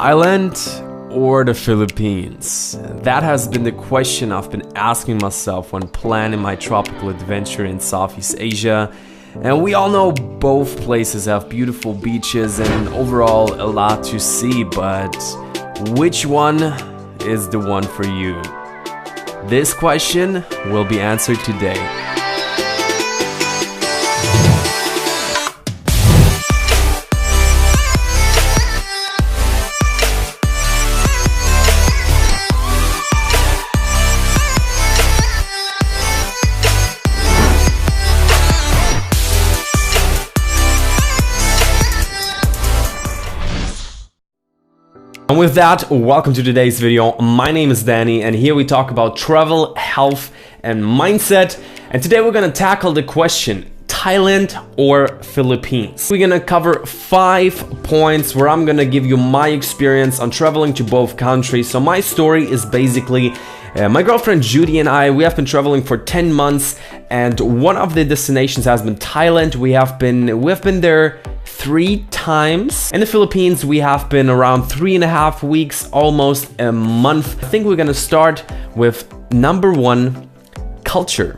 Thailand or the Philippines? That has been the question I've been asking myself when planning my tropical adventure in Southeast Asia. And we all know both places have beautiful beaches and overall a lot to see, but which one is the one for you? This question will be answered today. And with that, welcome to today's video. My name is Danny and here we talk about travel, health and mindset. And today we're gonna tackle the question, Thailand or Philippines? We're gonna cover 5 points where I'm gonna give you my experience on traveling to both countries. So my story is basically my girlfriend Judy and we have been traveling for 10 months and one of the destinations has been Thailand. We have been there 3 times. In the Philippines, we have been around 3.5 weeks, almost a month. I think we're gonna start with number 1, culture.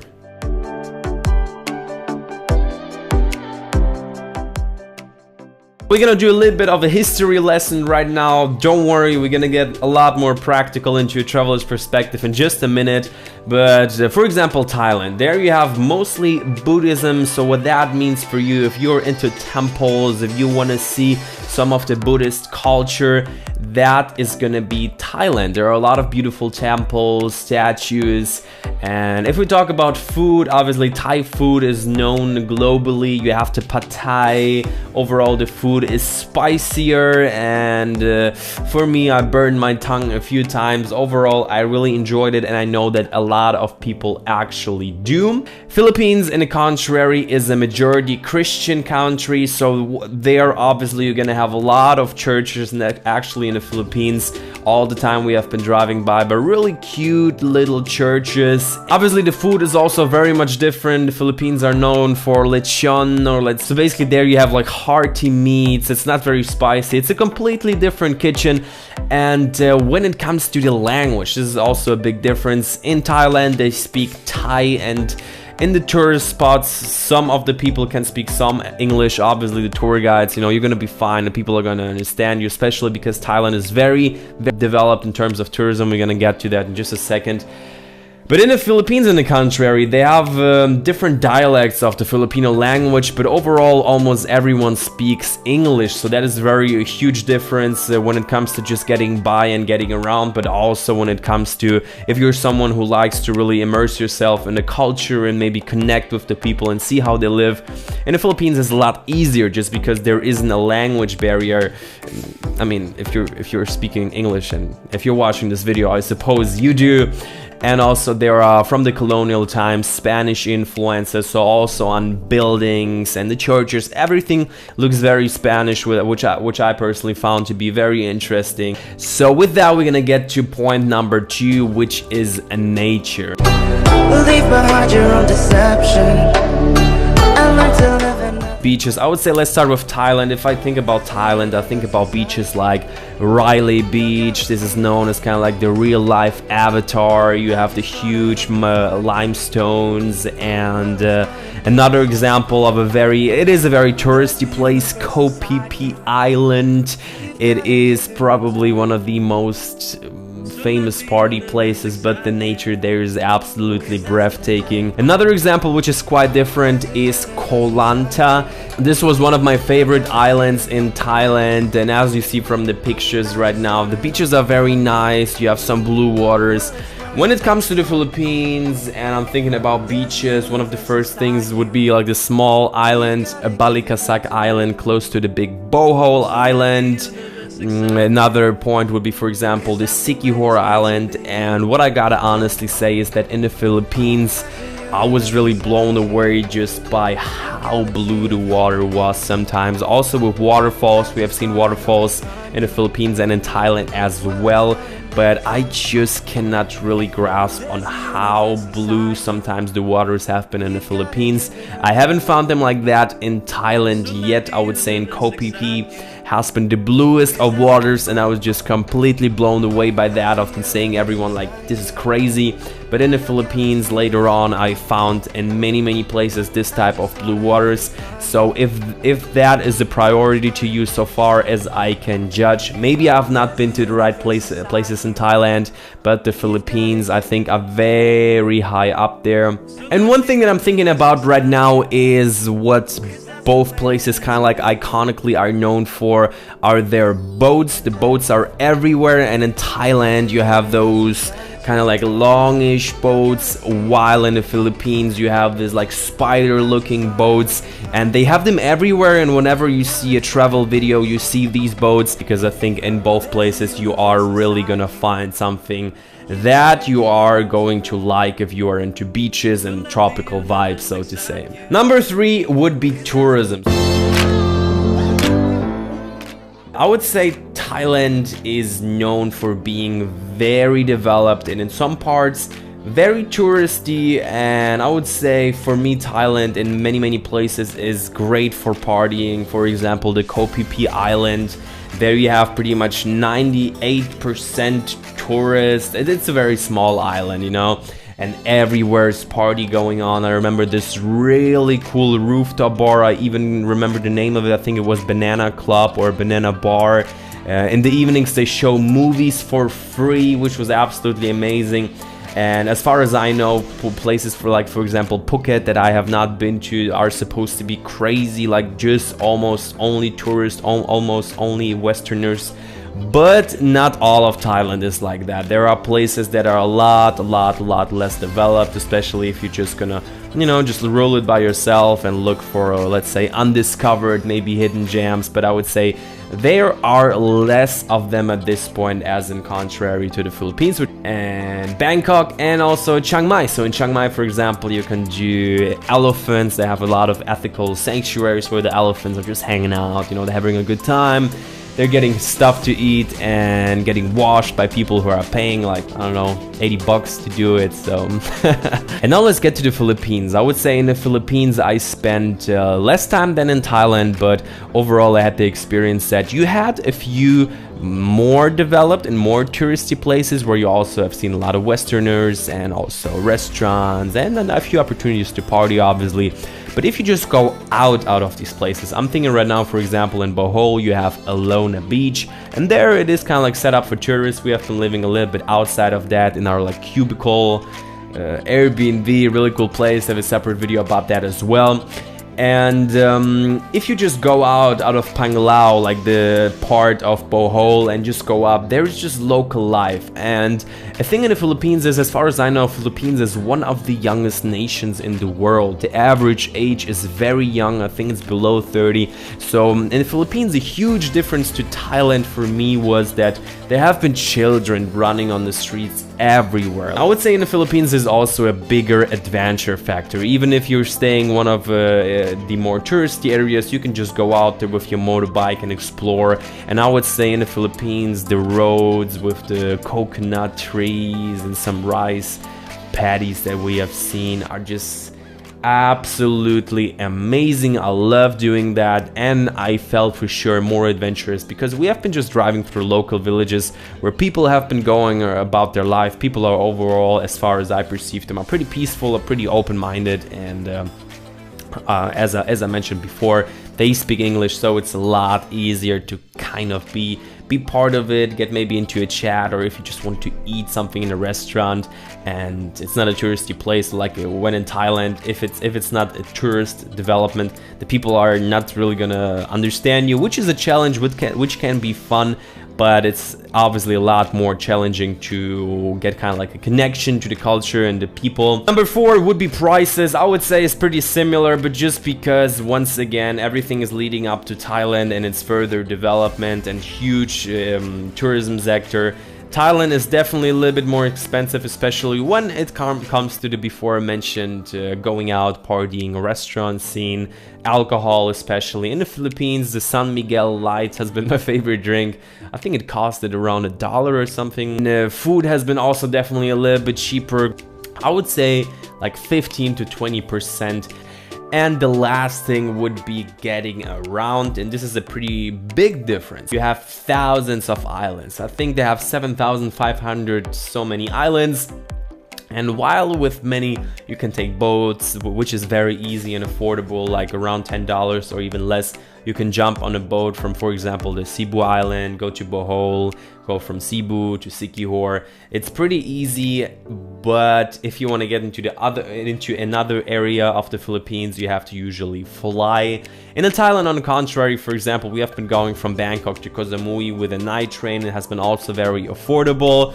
We're gonna do a little bit of a history lesson right now. Don't worry, we're gonna get a lot more practical into a traveler's perspective in just a minute. But for example, Thailand, there you have mostly Buddhism. So what that means for you, if you're into temples, if you want to see some of the Buddhist culture, that is gonna be Thailand. There are a lot of beautiful temples, statues. And if we talk about food, obviously Thai food is known globally. You have the pad Thai. Overall, the food is spicier, and for me, I burned my tongue a few times. Overall, I really enjoyed it, and I know that a lot of people actually do. Philippines, in the contrary, is a majority Christian country, so there obviously you're gonna have a lot of churches actually in the Philippines. All the time we have been driving by, but really cute little churches. Obviously the food is also very much different. The Philippines are known for lechon, so basically there you have like hearty meats. It's not very spicy. It's a completely different kitchen. And when it comes to the language, this is also a big difference. In Thailand they speak Thai, and in the tourist spots, some of the people can speak some English. Obviously, the tour guides, you're gonna be fine. The people are gonna understand you, especially because Thailand is very, very developed in terms of tourism. We're gonna get to that in just a second. But in the Philippines, in the contrary, they have different dialects of the Filipino language, but overall almost everyone speaks English. So that is a huge difference when it comes to just getting by and getting around, but also when it comes to if you're someone who likes to really immerse yourself in the culture and maybe connect with the people and see how they live. In the Philippines, it's a lot easier just because there isn't a language barrier. I mean, if you're speaking English and if you're watching this video, I suppose you do. And also there are, from the colonial times, Spanish influences, so also on buildings and the churches, everything looks very Spanish, which I personally found to be very interesting. So with that, we're gonna get to point number 2, which is nature. Leave behind your own deception and learn to live in beaches. I would say let's start with Thailand. If I think about Thailand, I think about beaches like Riley Beach. This is known as kind of like the real life Avatar. You have the huge limestones, and another example of it is a very touristy place, Koh Phi Phi Island. It is probably one of the most famous party places, but the nature there is absolutely breathtaking. Another example which is quite different is Koh Lanta. This was one of my favorite islands in Thailand, and as you see from the pictures right now, the beaches are very nice. You have some blue waters. When it comes to the Philippines and I'm thinking about beaches, one of the first things would be like the small island, Balikasak Island, close to the big Bohol Island. Another point would be, for example, the Siquijor Island. And what I gotta honestly say is that in the Philippines, I was really blown away just by how blue the water was sometimes. Also with waterfalls, we have seen waterfalls in the Philippines and in Thailand as well, but I just cannot really grasp on how blue sometimes the waters have been in the Philippines. I haven't found them like that in Thailand yet. I would say in Koh Phi Phi has been the bluest of waters, and I was just completely blown away by that, often saying everyone like, this is crazy. But in the Philippines later on I found in many places this type of blue waters. So if that is a priority to you so far as I can judge, maybe I've not been to the right places in Thailand, but the Philippines I think are very high up there. And one thing that I'm thinking about right now is what both places kind of like iconically are known for are their boats. The boats are everywhere, and in Thailand you have those kind of like longish boats, while in the Philippines you have this like spider looking boats, and they have them everywhere. And whenever you see a travel video you see these boats, because I think in both places you are really gonna find something that you are going to like if you are into beaches and tropical vibes, so to say. Number 3 would be tourism. I would say Thailand is known for being very developed and in some parts very touristy, and I would say for me Thailand in many places is great for partying. For example, the Koh Phi Phi island, there you have pretty much 98% tourists. It's a very small island, you know, and everywhere is party going on. I remember this really cool rooftop bar. I even remember the name of it. I think it was Banana Club or Banana Bar. In the evenings they show movies for free, which was absolutely amazing. And as far as I know, places for like, for example, Phuket that I have not been to are supposed to be crazy, like just almost only tourists, almost only Westerners. But not all of Thailand is like that. There are places that are a lot less developed, especially if you're just gonna, you know, just roll it by yourself and look for, let's say, undiscovered, maybe hidden gems. But I would say there are less of them at this point, as in contrary to the Philippines and Bangkok and also Chiang Mai. So in Chiang Mai, for example, you can do elephants. They have a lot of ethical sanctuaries where the elephants are just hanging out, you know, they're having a good time. They're getting stuff to eat and getting washed by people who are paying like, I don't know, 80 bucks to do it. So and now let's get to the Philippines. I would say in the Philippines I spent less time than in Thailand, but overall I had the experience that you had a few more developed and more touristy places where you also have seen a lot of Westerners and also restaurants and then a few opportunities to party, obviously. But if you just go out of these places, I'm thinking right now, for example, in Bohol, you have Alona Beach, and there it is kind of like set up for tourists. We have been living a little bit outside of that in our like cubicle, Airbnb, really cool place. I have a separate video about that as well. And if you just go out of Panglao, like the part of Bohol, and just go up, there's just local life. And a thing in the Philippines is, as far as I know, Philippines is one of the youngest nations in the world. The average age is very young. I think it's below 30. So in the Philippines, a huge difference to Thailand for me was that there have been children running on the streets everywhere. I would say in the Philippines is also a bigger adventure factor. Even if you're staying one of the more touristy areas, you can just go out there with your motorbike and explore. And I would say in the Philippines, the roads with the coconut trees and some rice paddies that we have seen are just absolutely amazing. I love doing that, and I felt for sure more adventurous because we have been just driving through local villages where people have been going about their life. People are overall, as far as I perceive them, are pretty peaceful, are pretty open-minded, and as I mentioned before, they speak English, so it's a lot easier to kind of be part of it, get maybe into a chat, or if you just want to eat something in a restaurant and it's not a touristy place like when in Thailand, if it's not a tourist development, the people are not really gonna understand you, which is a challenge, which can be fun, but it's obviously a lot more challenging to get kind of like a connection to the culture and the people. Number 4 would be prices. I would say it's pretty similar, but just because once again everything is leading up to Thailand and its further development and huge tourism sector, Thailand is definitely a little bit more expensive, especially when it comes to the before mentioned going out, partying, restaurant scene, alcohol especially. In the Philippines, the San Miguel Light has been my favorite drink. I think it costed around $1 or something. And, food has been also definitely a little bit cheaper. I would say like 15 to 20%. And the last thing would be getting around, and this is a pretty big difference. You have thousands of islands. I think they have 7,500 so many islands. And while with many you can take boats, which is very easy and affordable, like around $10 or even less, you can jump on a boat from, for example, the Cebu Island, go to Bohol, go from Cebu to Siquijor. It's pretty easy, but if you want to get into another area of the Philippines, you have to usually fly. In Thailand, on the contrary, for example, we have been going from Bangkok to Koh Samui with a night train. It has been also very affordable.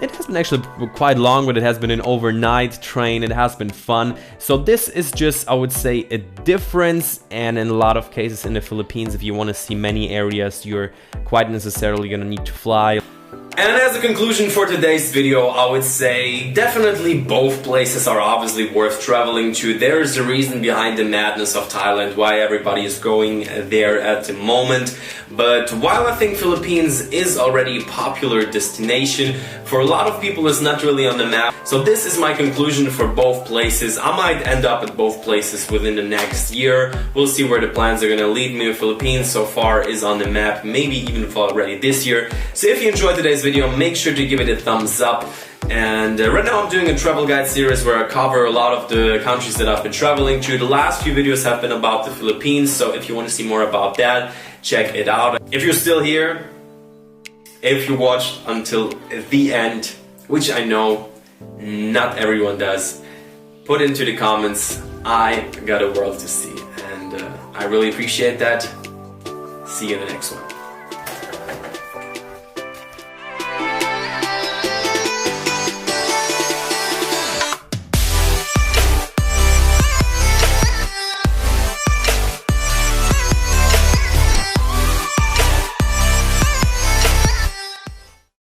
It has been actually quite long, but it has been an overnight train. It has been fun. So this is just, I would say, a difference. And in a lot of cases in the Philippines, if you want to see many areas, you're quite necessarily going to need to fly. And as a conclusion for today's video, I would say definitely both places are obviously worth traveling to. There's a reason behind the madness of Thailand, why everybody is going there at the moment. But while I think Philippines is already a popular destination, for a lot of people it's not really on the map. So this is my conclusion for both places. I might end up at both places within the next year. We'll see where the plans are gonna lead me. Philippines so far is on the map, maybe even for already this year. So if you enjoyed today's video, make sure to give it a thumbs up. And right now I'm doing a travel guide series where I cover a lot of the countries that I've been traveling to. The last few videos have been about the Philippines, so if you want to see more about that, check it out. If you're still here, if you watched until the end, which I know not everyone does, put into the comments, I got a world to see, and I really appreciate that. See you in the next one.